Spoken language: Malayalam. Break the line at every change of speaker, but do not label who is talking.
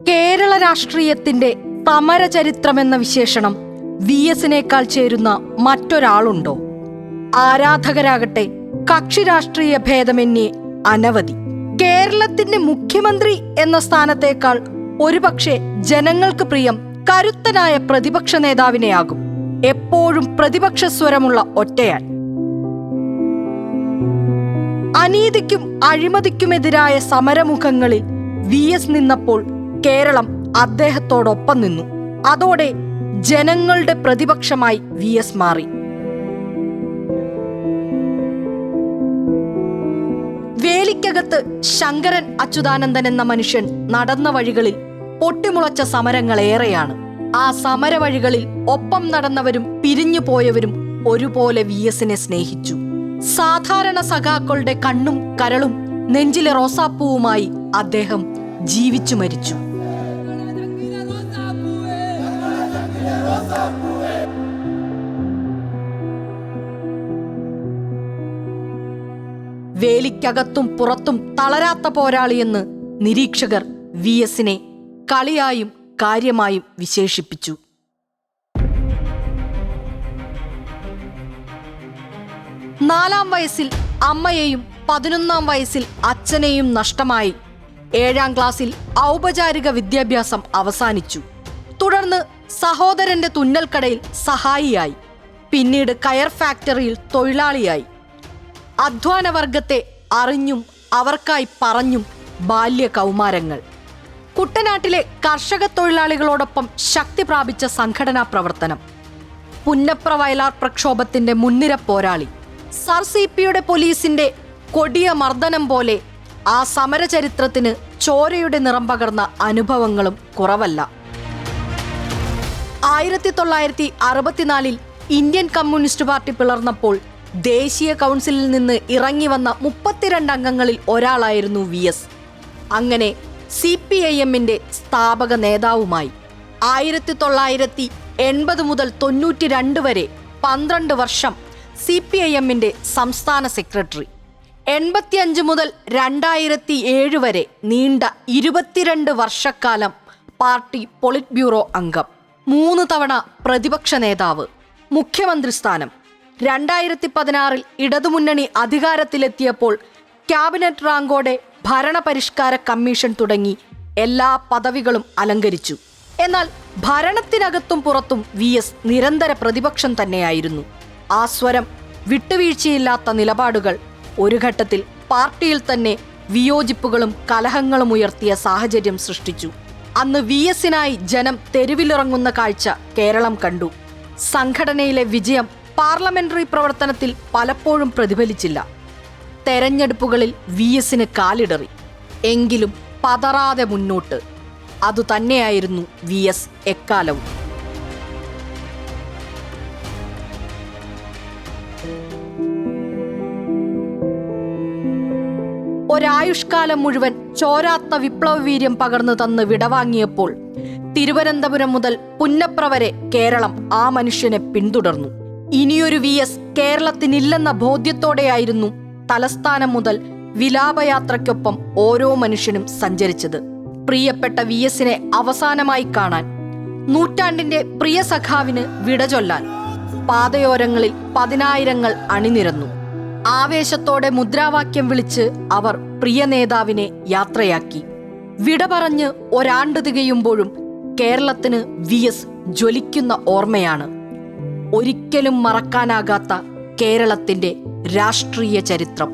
കേരള രാഷ്ട്രീയത്തിന്റെ സമരചരിത്രമെന്ന വിശേഷണം VS-നേക്കാൾ ചേരുന്ന മറ്റൊരാളുണ്ടോ? ആരാധകരാകട്ടെ കക്ഷി രാഷ്ട്രീയ ഭേദമന്യേ അനവധി. കേരളത്തിന്റെ മുഖ്യമന്ത്രി എന്ന സ്ഥാനത്തേക്കാൾ ഒരുപക്ഷെ ജനങ്ങൾക്ക് പ്രിയം കരുത്തനായ പ്രതിപക്ഷ നേതാവിനെയാകും. എപ്പോഴും പ്രതിപക്ഷ സ്വരമുള്ള ഒറ്റയാൾ. അനീതിക്കും അഴിമതിക്കുമെതിരായ സമരമുഖങ്ങളിൽ VS നിന്നപ്പോൾ കേരളം അദ്ദേഹത്തോടൊപ്പം നിന്നു. അതോടെ ജനങ്ങളുടെ പ്രതിപക്ഷമായി VS മാറി. വേലിക്കകത്ത് ശങ്കരൻ അച്യുതാനന്ദൻ എന്ന മനുഷ്യൻ നടന്ന വഴികളിൽ പൊട്ടിമുളച്ച സമരങ്ങളേറെയാണ്. ആ സമരവഴികളിൽ ഒപ്പം നടന്നവരും പിരിഞ്ഞു പോയവരും ഒരുപോലെ VS-നെ സ്നേഹിച്ചു. സാധാരണ സഖാക്കളുടെ കണ്ണും കരളും നെഞ്ചിലെ റോസാപ്പൂവുമായി അദ്ദേഹം ജീവിച്ചു മരിച്ചു. വേലിക്കകത്തും പുറത്തും തളരാത്ത പോരാളിയെന്ന് നിരീക്ഷകർ VS-നെ കളിയായും കാര്യമായും വിശേഷിപ്പിച്ചു. നാലാം വയസ്സിൽ അമ്മയെയും 11-ാം വയസ്സിൽ അച്ഛനെയും നഷ്ടമായി 7-ാം ക്ലാസ്സിൽ ഔപചാരിക വിദ്യാഭ്യാസം അവസാനിച്ചു. തുടർന്ന് സഹോദരന്റെ തുന്നൽക്കടയിൽ സഹായിയായി. പിന്നീട് കയർ ഫാക്ടറിയിൽ തൊഴിലാളിയായി. അധ്വാനവർഗത്തെ അറിഞ്ഞും അവർക്കായി പറഞ്ഞും ബാല്യ കൗമാരങ്ങൾ. കുട്ടനാട്ടിലെ കർഷക തൊഴിലാളികളോടൊപ്പം ശക്തി പ്രാപിച്ച സംഘടനാ പ്രവർത്തനം. പുന്നപ്ര വയലാർ പ്രക്ഷോഭത്തിന്റെ മുൻനിര പോരാളി. സർ CP-യുടെ പോലീസിന്റെ കൊടിയ മർദ്ദനം പോലെ ആ സമരചരിത്രത്തിന് ചോരയുടെ നിറം പകർന്ന അനുഭവങ്ങളും കുറവല്ല. 1964-ൽ ഇന്ത്യൻ കമ്മ്യൂണിസ്റ്റ് പാർട്ടി പിളർന്നപ്പോൾ ദേശീയ കൗൺസിലിൽ നിന്ന് ഇറങ്ങി വന്ന 32 അംഗങ്ങളിൽ ഒരാളായിരുന്നു VS. അങ്ങനെ CPIM-ന്റെ സ്ഥാപക നേതാവുമായി. 1980 മുതൽ 92 വരെ 12 വർഷം CPIM-ന്റെ സംസ്ഥാന സെക്രട്ടറി. 85 മുതൽ 2007 വരെ നീണ്ട 22 വർഷക്കാലം പാർട്ടി പൊളിറ്റ് ബ്യൂറോ അംഗം. 3 തവണ പ്രതിപക്ഷ നേതാവ്. മുഖ്യമന്ത്രി സ്ഥാനം. 2016-ൽ ഇടതുമുന്നണി അധികാരത്തിലെത്തിയപ്പോൾ ക്യാബിനറ്റ് റാങ്കോടെ ഭരണപരിഷ്കാര കമ്മീഷൻ തുടങ്ങി എല്ലാ പദവികളും അലങ്കരിച്ചു. എന്നാൽ ഭരണത്തിനകത്തും പുറത്തും VS നിരന്തര പ്രതിപക്ഷം തന്നെയായിരുന്നു. ആ സ്വരം, വിട്ടുവീഴ്ചയില്ലാത്ത നിലപാടുകൾ ഒരു ഘട്ടത്തിൽ പാർട്ടിയിൽ തന്നെ വിയോജിപ്പുകളും കലഹങ്ങളും ഉയർത്തിയ സാഹചര്യം സൃഷ്ടിച്ചു. അന്ന് VS-നായി ജനം തെരുവിലിറങ്ങുന്ന കാഴ്ച കേരളം കണ്ടു. സംഘടനയിലെ വിജയം പാർലമെന്ററി പ്രവർത്തനത്തിൽ പലപ്പോഴും പ്രതിഫലിച്ചില്ല. തെരഞ്ഞെടുപ്പുകളിൽ VS-ന് കാലിടറി. എങ്കിലും പതറാതെ മുന്നോട്ട്. അതുതന്നെയായിരുന്നു VS എക്കാലവും. ഒരായുഷ്കാലം മുഴുവൻ ചോരാത്ത വിപ്ലവവീര്യം പകർന്നു തന്ന് വിടവാങ്ങിയപ്പോൾ തിരുവനന്തപുരം മുതൽ പുന്നപ്ര വരെ കേരളം ആ മനുഷ്യനെ പിന്തുടർന്നു. ഇനിയൊരു VS കേരളത്തിനില്ലെന്ന ബോധ്യത്തോടെയായിരുന്നു തലസ്ഥാനം മുതൽ വിലാപയാത്രയ്ക്കൊപ്പം ഓരോ മനുഷ്യനും സഞ്ചരിച്ചത്. പ്രിയപ്പെട്ട VS-നെ അവസാനമായി കാണാൻ, നൂറ്റാണ്ടിന്റെ പ്രിയ സഖാവിന് വിട ചൊല്ലാൻ പാതയോരങ്ങളിൽ 10,000-ങ്ങൾ അണിനിരന്നു. ആവേശത്തോടെ മുദ്രാവാക്യം വിളിച്ച് അവർ പ്രിയ നേതാവിനെ യാത്രയാക്കി. വിട പറഞ്ഞ് ഒരാണ്ട് തികയുമ്പോഴും കേരളത്തിന് VS ജ്വലിക്കുന്ന ഓർമ്മയാണ്. ഒരിക്കലും മറക്കാനാകാത്ത കേരളത്തിന്റെ രാഷ്ട്രീയ ചരിത്രം.